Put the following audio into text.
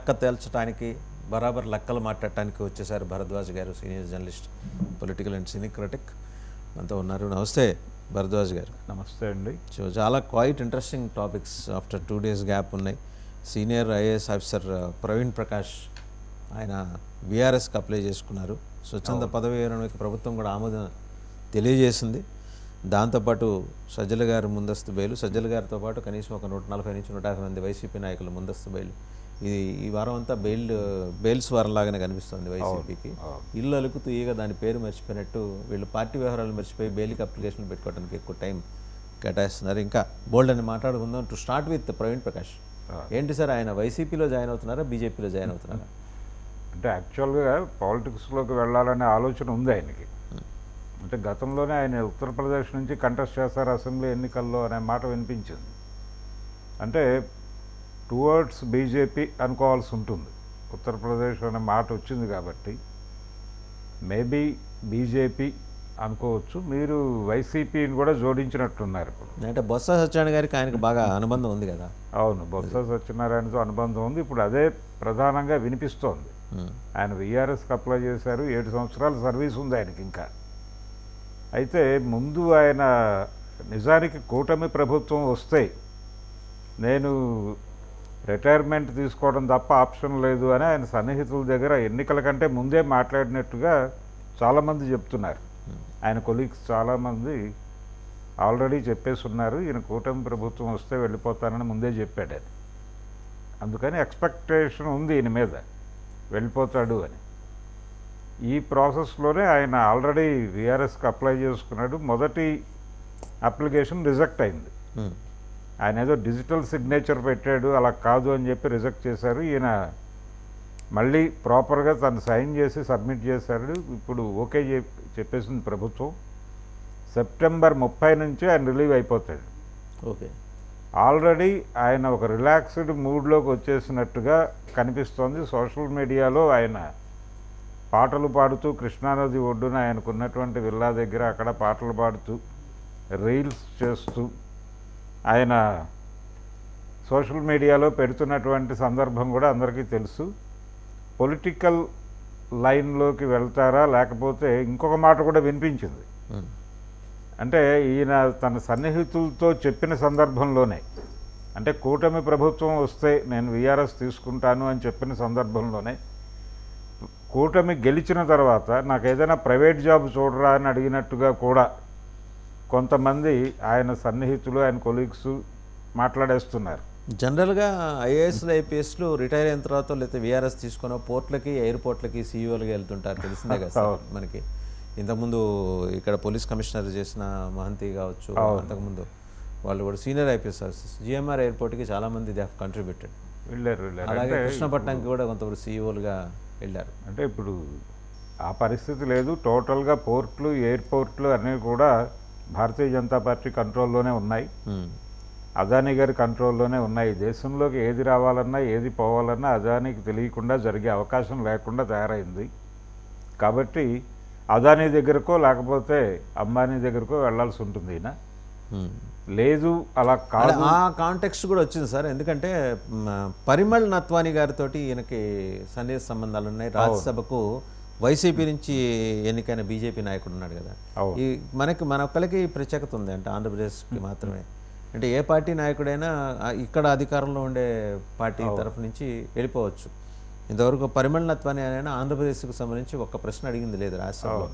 లెక్క తేల్చడానికి బరాబర్ లెక్కలు మాట్లాడటానికి వచ్చేసారు భరద్వాజ్ గారు, senior journalist, political and cine critic మనతో ఉన్నారు. నమస్తే భరద్వాజ్ గారు. నమస్తే అండి. సో చాలా quite interesting topics after 2 days gap ఉన్నాయి. Senior IAS officer Praveen Prakash ఆయన బీఆర్ఎస్కి అప్లై చేసుకున్నారు. స్వచ్ఛంద పదవి విరమణకి ప్రభుత్వం కూడా ఆమోదం తెలియజేసింది. దాంతోపాటు సజ్జల గారు ముందస్తు బెయిల్, సజ్జల గారితో పాటు కనీసం ఒక 140 నుంచి 150 మంది వైసీపీ నాయకులు ముందస్తు బెయిల్. ఈ వారం అంతా బెయిల్స్ వారంలాగానే కనిపిస్తుంది వైసీపీకి. ఇల్లు అలుకుతూ ఈగ దాని పేరు మర్చిపోయినట్టు వీళ్ళు పార్టీ వ్యవహారాలు మర్చిపోయి బెయిల్కి అప్లికేషన్లు పెట్టుకోవడానికి ఎక్కువ టైం కేటాయిస్తున్నారు. ఇంకా బోల్డ్ అని మాట్లాడుకుందాం. To start with Praveen Prakash, ఏంటి సార్ ఆయన వైసీపీలో జాయిన్ అవుతున్నారా, బీజేపీలో జాయిన్ అవుతున్నారా? అంటే యాక్చువల్గా పాలిటిక్స్లోకి వెళ్ళాలనే ఆలోచన ఉంది ఆయనకి. అంటే గతంలోనే ఆయన ఉత్తరప్రదేశ్ నుంచి కంటెస్ట్ చేస్తారు అసెంబ్లీ ఎన్నికల్లో అనే మాట వినిపించింది. అంటే టువర్డ్స్ బీజేపీ అనుకోవాల్సి ఉంటుంది. ఉత్తరప్రదేశ్ అనే మాట వచ్చింది కాబట్టి మేబీ బీజేపీ అనుకోవచ్చు. మీరు వైసీపీని కూడా జోడించినట్టున్నారు ఇప్పుడు. అంటే బొత్స సత్యనారాయణ గారికి ఆయనకు బాగా అనుబంధం ఉంది కదా? అవును, బొత్స సత్యనారాయణతో అనుబంధం ఉంది. ఇప్పుడు అదే ప్రధానంగా వినిపిస్తోంది. ఆయన వీఆర్ఎస్కి అప్లై చేశారు. 7 సంవత్సరాల సర్వీస్ ఉంది ఆయనకి ఇంకా. అయితే ముందు ఆయన నిజానికి కూటమి ప్రభుత్వం వస్తే నేను రిటైర్మెంట్ తీసుకోవడం తప్ప ఆప్షన్ లేదు అని ఆయన సన్నిహితుల దగ్గర ఎన్నికల కంటే ముందే మాట్లాడినట్టుగా చాలామంది చెప్తున్నారు. ఆయన కొలీగ్స్ చాలామంది ఆల్రెడీ చెప్పేసి ఉన్నారు, ఈయన కూటమి ప్రభుత్వం వస్తే వెళ్ళిపోతానని ముందే చెప్పాడు అది. అందుకని ఎక్స్పెక్టేషన్ ఉంది ఈయన మీద వెళ్ళిపోతాడు అని. ఈ ప్రాసెస్లోనే ఆయన ఆల్రెడీ వీఆర్ఎస్కి అప్లై చేసుకున్నాడు. మొదటి అప్లికేషన్ రిజెక్ట్ అయింది. ఆయన ఏదో డిజిటల్ సిగ్నేచర్ పెట్టాడు, అలా కాదు అని చెప్పి రిజెక్ట్ చేశారు. ఈయన మళ్ళీ ప్రాపర్గా తను సైన్ చేసి సబ్మిట్ చేశాడు. ఇప్పుడు ఓకే చెప్పేసింది ప్రభుత్వం. సెప్టెంబర్ 30 నుంచి ఆయన రిలీవ్ అయిపోతాడు. ఓకే, ఆల్రెడీ ఆయన ఒక రిలాక్స్డ్ మూడ్లోకి వచ్చేసినట్టుగా కనిపిస్తోంది. సోషల్ మీడియాలో ఆయన పాటలు పాడుతూ కృష్ణానది ఒడ్డున ఆయనకున్నటువంటి విల్లా దగ్గర అక్కడ పాటలు పాడుతూ రీల్స్ చేస్తూ ఆయన సోషల్ మీడియాలో పెడుతున్నటువంటి సందర్భం కూడా అందరికీ తెలుసు. పొలిటికల్ లైన్లోకి వెళ్తారా లేకపోతే ఇంకొక మాట కూడా వినిపించింది. అంటే ఈయన తన సన్నిహితులతో చెప్పిన సందర్భంలోనే, అంటే కూటమి ప్రభుత్వం వస్తే నేను వీఆర్ఎస్ తీసుకుంటాను అని చెప్పిన సందర్భంలోనే, కూటమి గెలిచిన తర్వాత నాకు ఏదైనా ప్రైవేట్ జాబ్ చూడరా అని అడిగినట్టుగా కూడా కొంతమంది ఆయన సన్నిహితులు, ఆయన కొలీగ్స్ మాట్లాడేస్తున్నారు. జనరల్గా ఐఏఎస్లు ఐపీఎస్లు రిటైర్ అయిన తర్వాత లేకపోతే వీఆర్ఎస్ తీసుకున్న పోర్ట్లకి, ఎయిర్పోర్ట్లకి సీఈఓలుగా వెళ్తుంటారు, తెలిసిందే కదా సార్ మనకి. ఇంతకుముందు ఇక్కడ పోలీస్ కమిషనర్ చేసిన మహంతి కావచ్చు, అంతకుముందు వాళ్ళు కూడా సీనియర్ ఐపీఎస్ ఆఫీసర్స్ జిఎంఆర్ ఎయిర్పోర్ట్కి చాలామంది దే హావ్ కంట్రిబ్యూటెడ్. వెళ్ళారు. అలాగే కృష్ణపట్నంకి కూడా కొంతమంది సీఈఓలుగా వెళ్ళారు. అంటే ఇప్పుడు ఆ పరిస్థితి లేదు. టోటల్గా పోర్ట్లు, ఎయిర్పోర్ట్లు అనేవి కూడా భారతీయ జనతా పార్టీ కంట్రోల్లోనే ఉన్నాయి, అదానీ గారి కంట్రోల్లోనే ఉన్నాయి. దేశంలోకి ఏది రావాలన్నా ఏది పోవాలన్నా అదానీకి తెలియకుండా జరిగే అవకాశం లేకుండా తయారైంది. కాబట్టి అదానీ దగ్గరకో లేకపోతే అంబానీ దగ్గరకో వెళ్లాల్సి ఉంటుంది. ఈయన లేదు అలా కాదు. ఆ కాంటెక్స్ట్ కూడా వచ్చింది సార్. ఎందుకంటే పరిమళ్ నత్వానీ గారితో ఈయనకి సన్నిహిత సంబంధాలు ఉన్నాయి. రాజ్యసభకు వైసీపీ నుంచి ఎన్నికైన బీజేపీ నాయకుడు ఉన్నాడు కదా. ఈ మన ఒక్కరికి ప్రత్యేకత ఉంది, అంటే ఆంధ్రప్రదేశ్కి మాత్రమే. అంటే ఏ పార్టీ నాయకుడైనా ఇక్కడ అధికారంలో ఉండే పార్టీ తరఫు నుంచి వెళ్ళిపోవచ్చు. ఇంతవరకు పరిమళ్ నత్వానీ అయినా ఆంధ్రప్రదేశ్కి సంబంధించి ఒక్క ప్రశ్న అడిగింది లేదు రాజ్యసభలో.